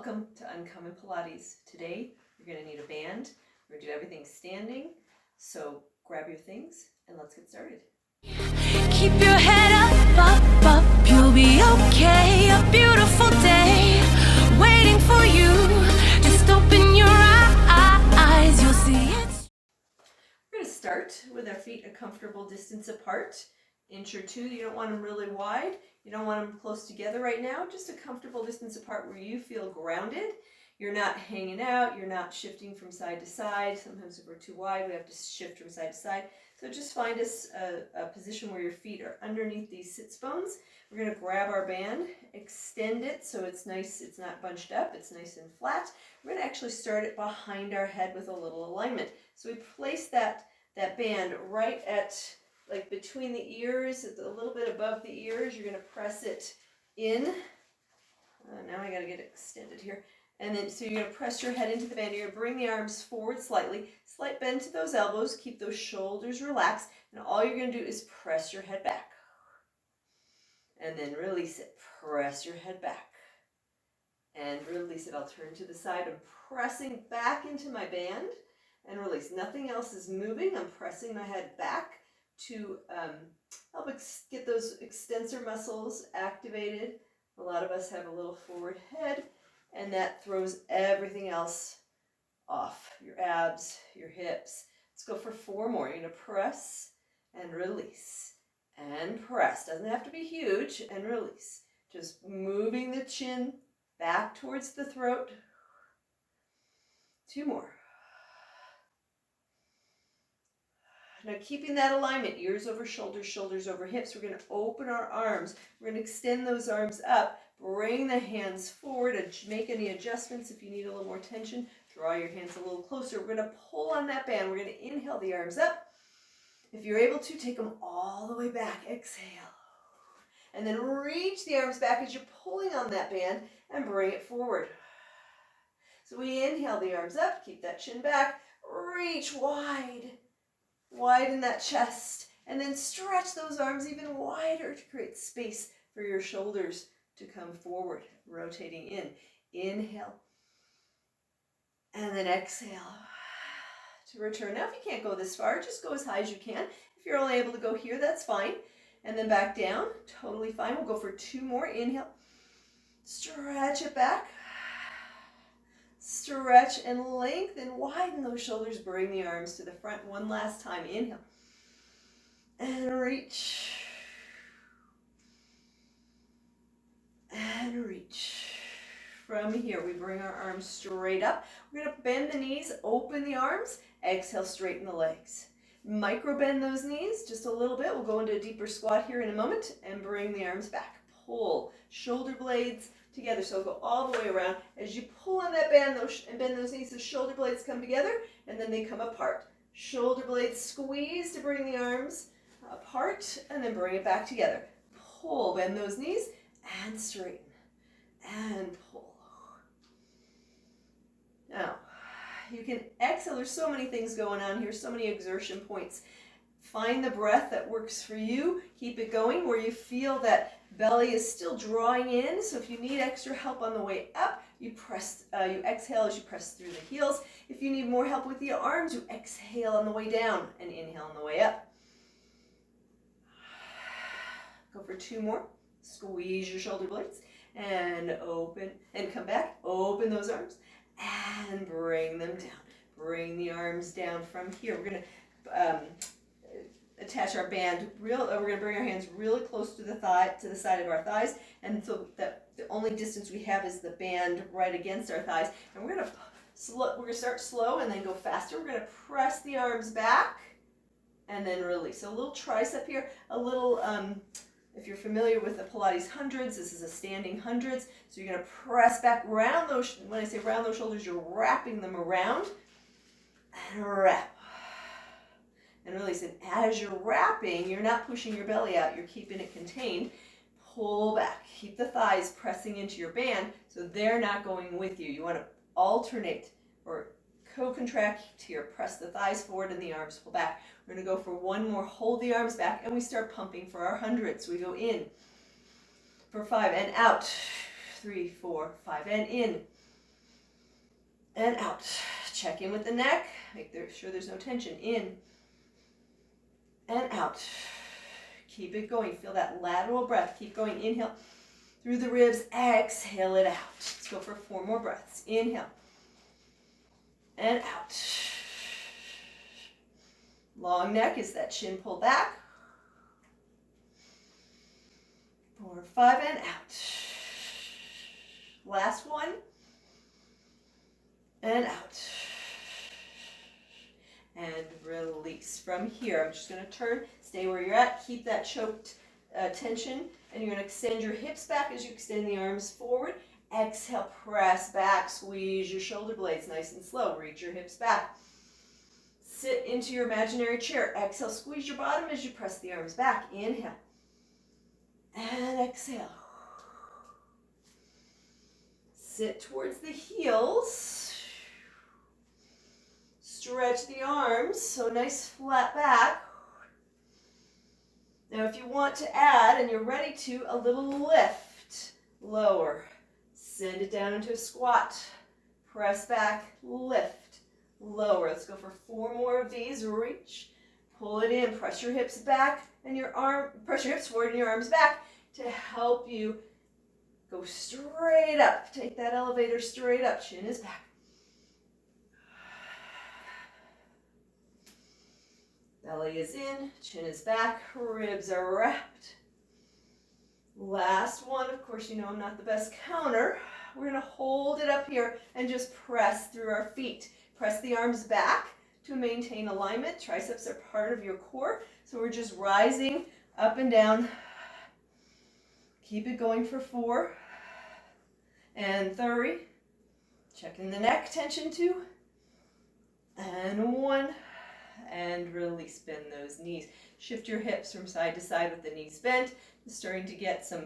Welcome to Uncommon Pilates. Today, you're going to need a band. We're going to do everything standing. So grab your things and let's get started. Keep your head up, you'll be okay. A beautiful day waiting for you. Just open your eyes, you'll see it. We're going to start with our feet a comfortable distance apart, inch or two. You don't want them really wide. You don't want them close together right now. Just a comfortable distance apart where you feel grounded. You're not hanging out. You're not shifting from side to side. Sometimes if we're too wide, we have to shift from side to side. So just find a position where your feet are underneath these sits bones. We're going to grab our band, extend it so it's nice, it's not bunched up, it's nice and flat. We're going to actually start it behind our head with a little alignment. So we place that band right at, like between the ears, it's a little bit above the ears. You're going to press it in. Now I got to get it extended here. And then, so you're going to press your head into the band. You're going to bring the arms forward slightly. Slight bend to those elbows. Keep those shoulders relaxed. And all you're going to do is press your head back. And then release it. Press your head back. And release it. I'll turn to the side. I'm pressing back into my band. And release. Nothing else is moving. I'm pressing my head back to help get those extensor muscles activated. A lot of us have a little forward head, and that throws everything else off. Your abs, your hips. Let's go for 4 more. You're going to press and release and press. Doesn't have to be huge, and release. Just moving the chin back towards the throat. 2 more. Now keeping that alignment, ears over shoulders, shoulders over hips, we're going to open our arms. We're going to extend those arms up, bring the hands forward, and make any adjustments if you need a little more tension. Draw your hands a little closer. We're going to pull on that band. We're going to inhale the arms up. If you're able to, take them all the way back. Exhale. And then reach the arms back as you're pulling on that band and bring it forward. So we inhale the arms up, keep that chin back, reach wide. Widen that chest, and then stretch those arms even wider to create space for your shoulders to come forward, rotating in. Inhale, and then exhale to return. Now, if you can't go this far, just go as high as you can. If you're only able to go here, that's fine. And then back down, totally fine. We'll go for 2 more. Inhale, stretch it back. Stretch and lengthen, widen those shoulders, bring the arms to the front one last time. Inhale. And reach. And reach. From here, we bring our arms straight up. We're going to bend the knees, open the arms. Exhale, straighten the legs. Micro bend those knees just a little bit. We'll go into a deeper squat here in a moment and bring the arms back. Pull. Shoulder blades together, so go all the way around. As you pull on that band and bend those knees, the shoulder blades come together and then they come apart. Shoulder blades squeeze to bring the arms apart and then bring it back together. Pull, bend those knees and straighten and pull. Now, you can exhale. There's so many things going on here, so many exertion points. Find the breath that works for you. Keep it going where you feel that belly is still drawing in. So if you need extra help on the way up, you exhale as you press through the heels. If you need more help with the arms, you exhale on the way down and inhale on the way up. Go for 2 more. Squeeze your shoulder blades and open and come back. Open those arms and bring them down. Bring the arms down from here. We're going to attach our band we're going to bring our hands really close to the side of our thighs, and so that the only distance we have is the band right against our thighs. And we're going to start slow and then go faster. We're going to press the arms back and then release. So a little tricep here, a little if you're familiar with the Pilates hundreds, this is a standing hundreds. So you're going to press back, round those. When I say round those shoulders, you're wrapping them around and wrap. And release it. As you're wrapping, you're not pushing your belly out, you're keeping it contained. Pull back. Keep the thighs pressing into your band so they're not going with you. You want to alternate or co-contract here. Press the thighs forward and the arms pull back. We're going to go for 1 more. Hold the arms back and we start pumping for our hundreds. We go in for 5 and out. 3, 4, 5 and in. and out. Check in with the neck. Make sure there's no tension. In and out. Keep it going. Feel that lateral breath. Keep going. Inhale through the ribs. Exhale it out. Let's go for 4 more breaths. Inhale and out. Long neck is that chin pulled back. 4, 5, and out. Last one. And out. And release. From here, I'm just going to turn, stay where you're at, keep that choked tension, and you're going to extend your hips back as you extend the arms forward. Exhale, press back, squeeze your shoulder blades nice and slow. Reach your hips back. Sit into your imaginary chair. Exhale, squeeze your bottom as you press the arms back. Inhale. And exhale. Sit towards the heels. Stretch the arms, so nice flat back. Now if you want to add, and you're ready to, a little lift. Lower. Send it down into a squat. Press back, lift. Lower. Let's go for 4 more of these. Reach. Pull it in. Press your hips back and press your hips forward and your arms back to help you go straight up. Take that elevator straight up. Chin is back. Belly is in, chin is back, ribs are wrapped. Last one, of course, you know I'm not the best counter. We're going to hold it up here and just press through our feet. Press the arms back to maintain alignment. Triceps are part of your core, so we're just rising up and down. Keep it going for 4 and 3. Checking the neck tension 2 and 1. And release, bend those knees. Shift your hips from side to side with the knees bent. You're starting to get a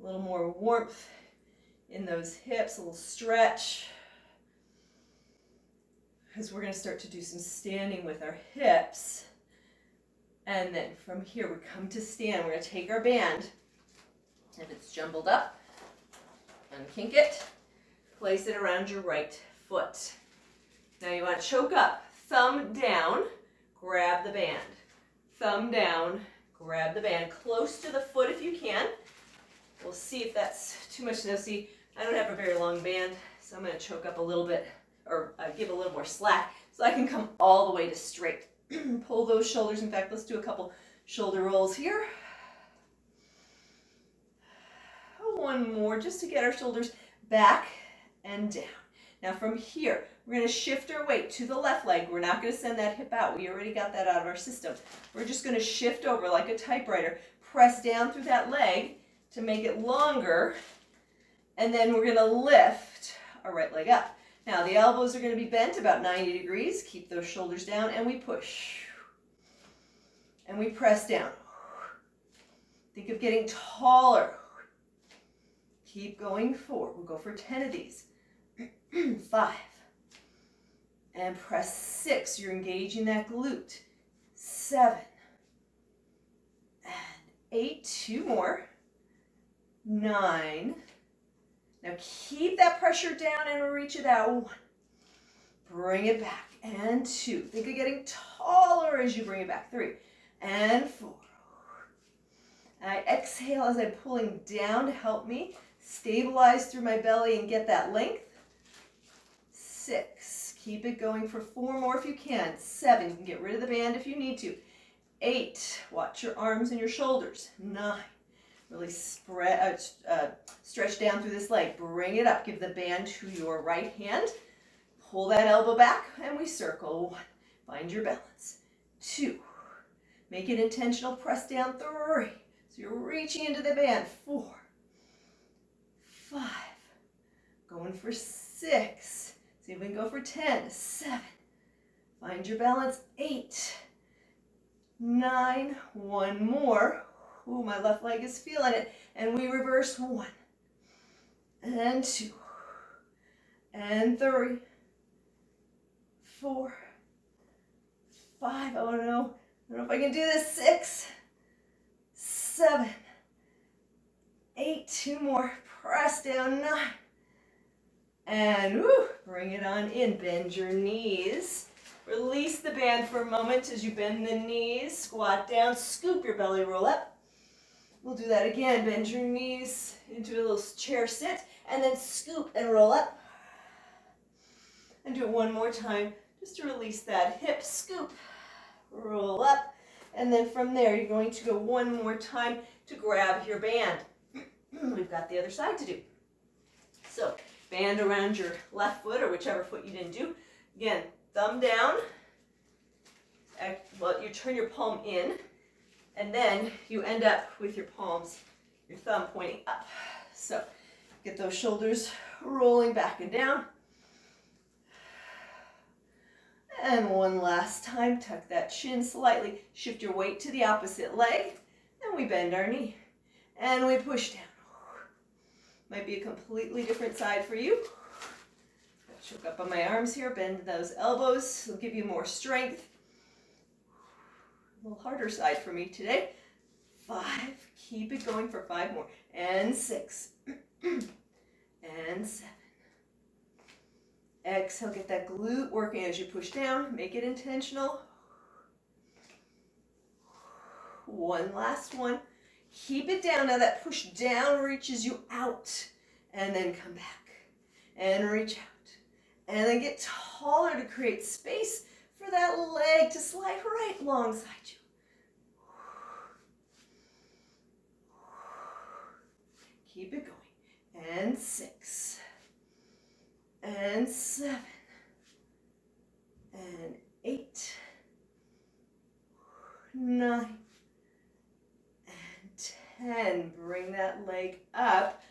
little more warmth in those hips, a little stretch. Because we're going to start to do some standing with our hips. And then from here, we come to stand. We're going to take our band. If it's jumbled up, unkink it. Place it around your right foot. Now you want to choke up. Thumb down, grab the band. Thumb down, grab the band. Close to the foot if you can. We'll see if that's too much. Now see, I don't have a very long band, so I'm going to choke up a little bit, or give a little more slack, so I can come all the way to straight. Pull those shoulders. In fact, let's do a couple shoulder rolls here. One more, just to get our shoulders back and down. Now from here, we're going to shift our weight to the left leg. We're not going to send that hip out. We already got that out of our system. We're just going to shift over like a typewriter. Press down through that leg to make it longer. And then we're going to lift our right leg up. Now the elbows are going to be bent about 90 degrees. Keep those shoulders down and we push. And we press down. Think of getting taller. Keep going 4. We'll go for 10 of these. 5. And press 6. You're engaging that glute. 7. And 8. 2 more. 9. Now keep that pressure down and reach it out. 1. Bring it back. And 2. Think of getting taller as you bring it back. 3. And 4. And I exhale as I'm pulling down to help me stabilize through my belly and get that length. 6. Keep it going for 4 more if you can. 7. You can get rid of the band if you need to. 8. Watch your arms and your shoulders. 9. Really stretch down through this leg. Bring it up. Give the band to your right hand. Pull that elbow back and we circle. 1. Find your balance. 2. Make it intentional. Press down. 3. So you're reaching into the band. 4. 5. Going for 6. See if we can go for 10. 7. Find your balance. 8. 9. 1 more. Ooh, my left leg is feeling it. And we reverse. 1. And 2. And 3. 4. 5. Oh no. I don't know if I can do this. 6. 7. 8. 2 more. Press down. 9. And bring it on in. Bend your knees. Release the band for a moment as you bend the knees. Squat down, scoop your belly roll up. We'll do that again. Bend your knees into a little chair sit, and then scoop and roll up. And do it one more time, just to release that hip. Scoop, roll up. And then from there, you're going to go one more time to grab your band. We've got the other side to do. So, band around your left foot or whichever foot you didn't do. Again, thumb down. Well, you turn your palm in, and then you end up with your palms, your thumb pointing up. So, get those shoulders rolling back and down. And one last time, tuck that chin slightly. Shift your weight to the opposite leg, and we bend our knee. And we push down. Might be a completely different side for you. Choke up on my arms here, bend those elbows. It'll give you more strength. A little harder side for me today. 5, keep it going for 5 more. And 6, and 7. Exhale, get that glute working as you push down. Make it intentional. One last one. Keep it down. Now that push down reaches you out. And then come back. And reach out. And then get taller to create space for that leg to slide right alongside you. Keep it going. And 6. And 7. And 8. 9. And 10. Bring that leg up.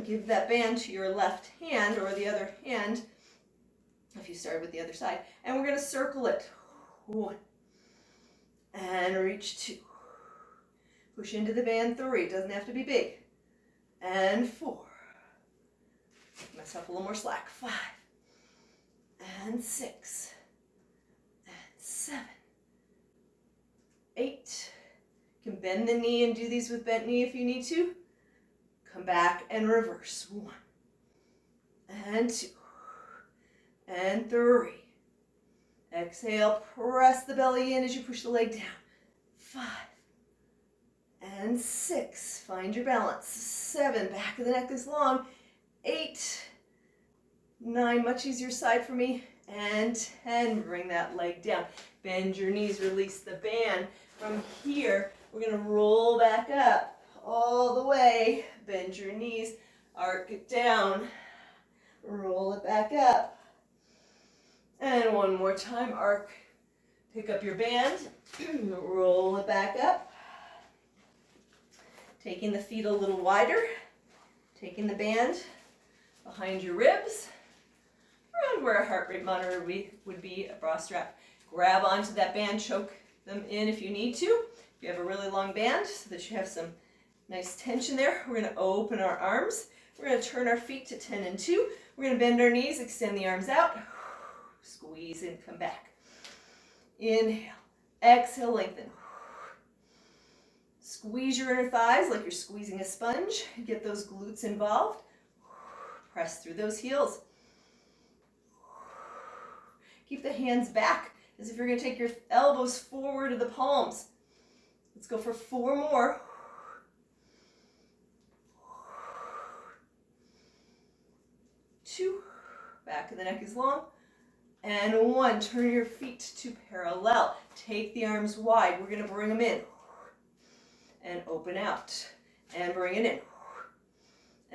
Give that band to your left hand or the other hand if you started with the other side. And we're going to circle it. 1. And reach 2. Push into the band 3. Doesn't have to be big. And 4. Give myself a little more slack. 5. And 6. And 7. 8. You can bend the knee and do these with bent knee if you need to. Come back and reverse. 1. And 2. And 3. Exhale, press the belly in as you push the leg down. 5. And 6. Find your balance. 7. Back of the neck is long. 8. 9. Much easier side for me. And 10. Bring that leg down. Bend your knees. Release the band. From here, we're going to roll back up all the way. Bend your knees. Arc it down. Roll it back up. And one more time. Arc. Pick up your band. Roll it back up. Taking the feet a little wider. Taking the band behind your ribs. Around where a heart rate monitor would be, a bra strap. Grab onto that band. Choke them in if you need to. If you have a really long band so that you have some nice tension there. We're going to open our arms. We're going to turn our feet to 10 and 2. We're going to bend our knees, extend the arms out. Squeeze and come back. Inhale. Exhale, lengthen. Squeeze your inner thighs like you're squeezing a sponge. Get those glutes involved. Press through those heels. Keep the hands back as if you're going to take your elbows forward to the palms. Let's go for 4 more. 2. Back of the neck is long. And 1. Turn your feet to parallel. Take the arms wide. We're going to bring them in. And open out. And bring it in.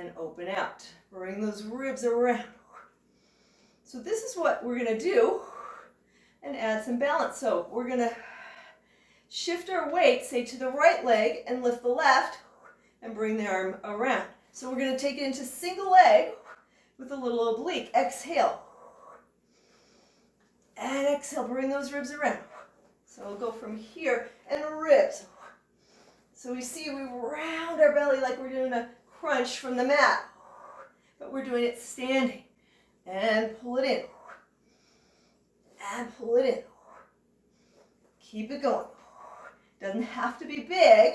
And open out. Bring those ribs around. So this is what we're going to do. And add some balance. So we're going to shift our weight, say to the right leg, and lift the left. And bring the arm around. So we're going to take it into single leg with a little oblique. Exhale. And exhale, bring those ribs around. So we'll go from here and ribs. So we see we round our belly like we're doing a crunch from the mat. But we're doing it standing. And pull it in. And pull it in. Keep it going. Doesn't have to be big,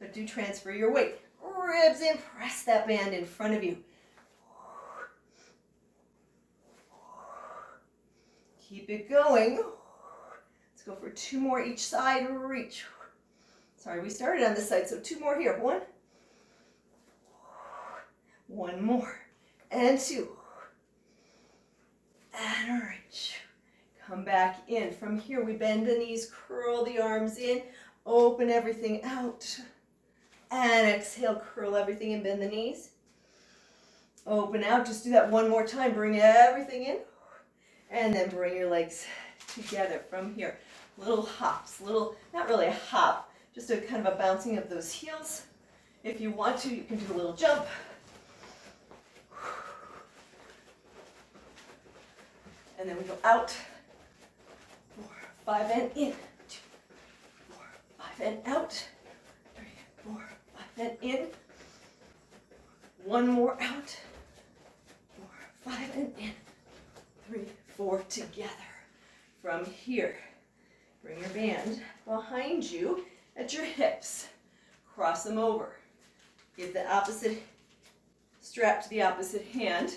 but do transfer your weight. Ribs in, press that band in front of you. Keep it going. Let's go for 2 more each side. Reach. Sorry, we started on this side, so 2 more here. 1. 1 more. And 2. And reach. Come back in. From here, we bend the knees, curl the arms in, open everything out. And exhale, curl everything and bend the knees. Open out. Just do that 1 more time. Bring everything in. And then bring your legs together from here. Little hops. Not really a hop, just a kind of a bouncing of those heels. If you want to, you can do a little jump. And then we go out. 4, 5, and in. 2, 4, 5, and out. 3, 4, 5, and in. 1 more out. 4, 5, and in. 3, 4, together. From here, bring your band behind you at your hips. Cross them over. Give the opposite strap to the opposite hand.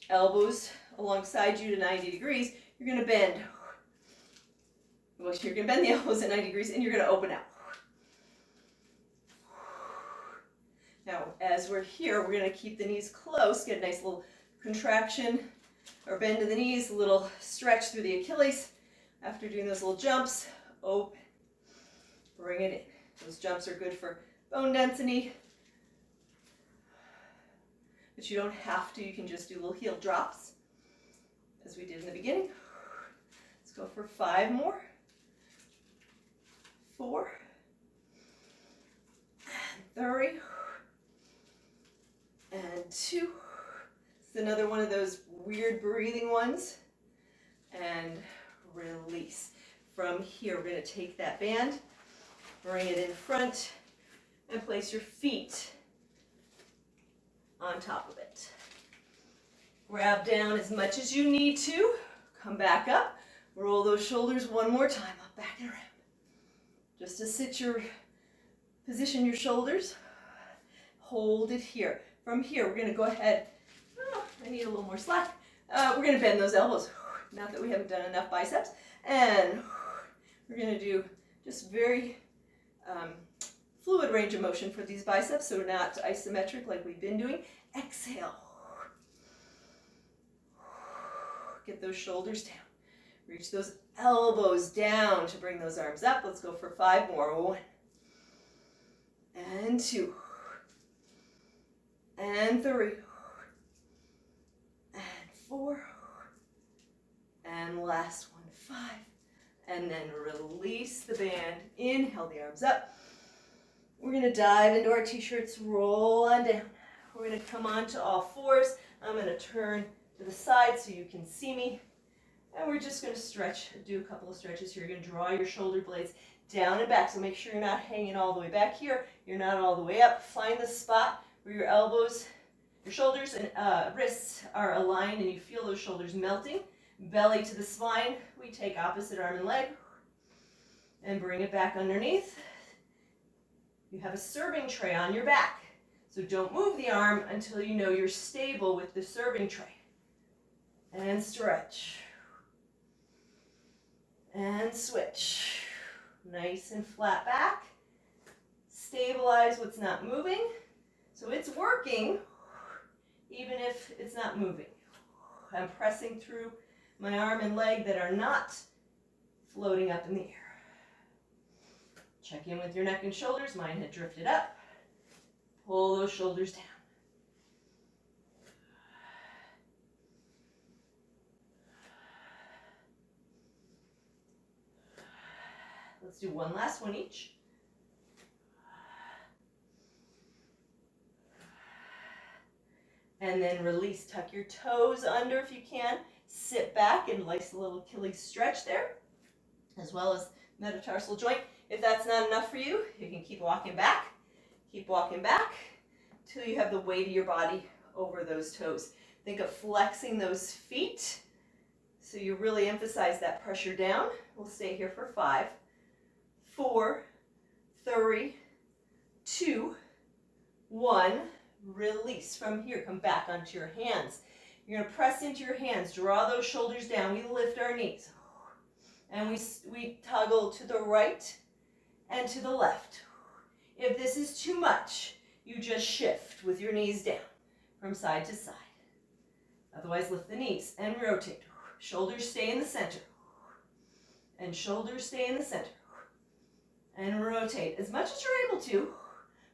Elbows alongside you to 90 degrees. You're going to bend. Well, you're going to bend the elbows at 90 degrees and you're going to open out. Now, as we're here, we're going to keep the knees close. Get a nice little contraction or bend in the knees, a little stretch through the Achilles. After doing those little jumps, open. Bring it in. Those jumps are good for bone density. But you don't have to. You can just do little heel drops, as we did in the beginning. Let's go for 5 more. 4. And 3. And 2. It's another one of those weird breathing ones. And release. From here, we're going to take that band, bring it in front, and place your feet on top of it. Grab down as much as you need to. Come back up. Roll those shoulders 1 more time. Up, back, and around. Just to position your shoulders. Hold it here. From here, we're going to go ahead. Oh, I need a little more slack. We're going to bend those elbows. Not that we haven't done enough biceps. And we're going to do just very fluid range of motion for these biceps, so not isometric like we've been doing. Exhale. Get those shoulders down. Reach those elbows down to bring those arms up. Let's go for 5 more. 1. And 2. And 3. And 4. And last one, 5. And then release the band. Inhale the arms up. We're going to dive into our t-shirts, roll on down. We're going to come onto all 4s. I'm going to turn to the side so you can see me. And we're just going to stretch, do a couple of stretches here. You're going to draw your shoulder blades down and back. So make sure you're not hanging all the way back here. You're not all the way up. Find the spot where your elbows, your shoulders and wrists are aligned and you feel those shoulders melting. Belly to the spine. We take opposite arm and leg and bring it back underneath. You have a serving tray on your back. So don't move the arm until you know you're stable with the serving tray. And stretch. And switch. Nice and flat back. Stabilize what's not moving. So it's working even if it's not moving. I'm pressing through my arm and leg that are not floating up in the air. Check in with your neck and shoulders. Mine had drifted up. Pull those shoulders down. Let's do one last one each. And then release. Tuck your toes under if you can. Sit back and nice little Achilles stretch there, as well as metatarsal joint. If that's not enough for you, you can keep walking back. Keep walking back till you have the weight of your body over those toes. Think of flexing those feet so you really emphasize that pressure down. We'll stay here for 5, 4, 3, 2, 1. Release. From here, come back onto your hands. You're going to press into your hands. Draw those shoulders down. We lift our knees. And we toggle to the right and to the left. If this is too much, you just shift with your knees down from side to side. Otherwise, lift the knees and rotate. Shoulders stay in the center. And shoulders stay in the center. And rotate as much as you're able to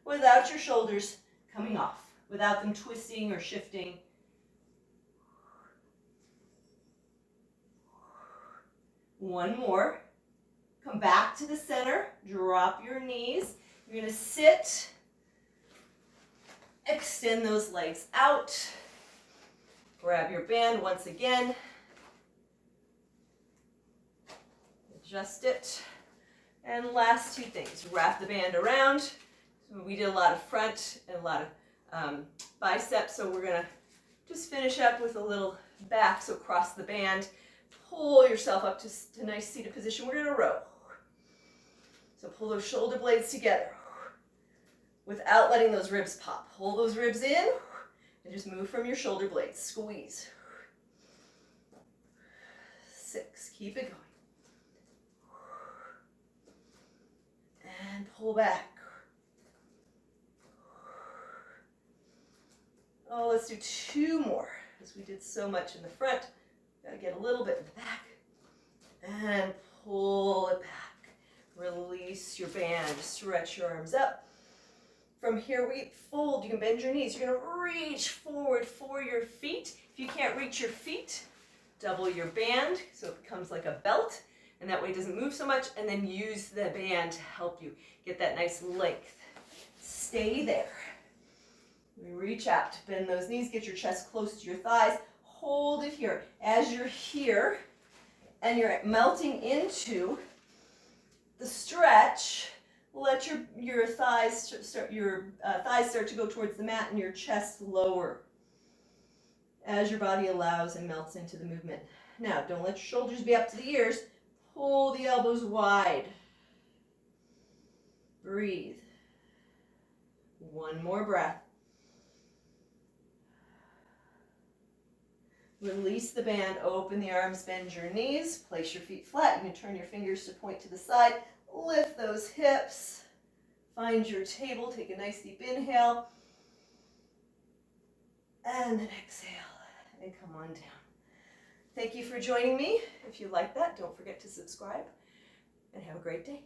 without your shoulders coming off, without them twisting or shifting. One more. Come back to the center. Drop your knees. You're going to sit. Extend those legs out. Grab your band once again. Adjust it. And last two things. Wrap the band around. So we did a lot of front and a lot of biceps, so we're going to just finish up with a little back, so cross the band. Pull yourself up to a nice seated position. We're going to row. So pull those shoulder blades together without letting those ribs pop. Pull those ribs in and just move from your shoulder blades. Squeeze. 6. Keep it going. And pull back. Oh, let's do 2 more, because we did so much in the front. Gotta get a little bit in the back. And pull it back. Release your band. Stretch your arms up. From here, we fold. You can bend your knees. You're gonna reach forward for your feet. If you can't reach your feet, double your band so it becomes like a belt. And that way it doesn't move so much. And then use the band to help you get that nice length. Stay there. We reach out, bend those knees, get your chest close to your thighs. Hold it here. As you're here and you're melting into the stretch, let your thighs start to go towards the mat and your chest lower as your body allows and melts into the movement. Now, don't let your shoulders be up to the ears. Pull the elbows wide. Breathe. One more breath. Release the band, open the arms, bend your knees, place your feet flat. You can turn your fingers to point to the side. Lift those hips. Find your table. Take a nice deep inhale. And then exhale. And come on down. Thank you for joining me. If you like that, don't forget to subscribe. And have a great day.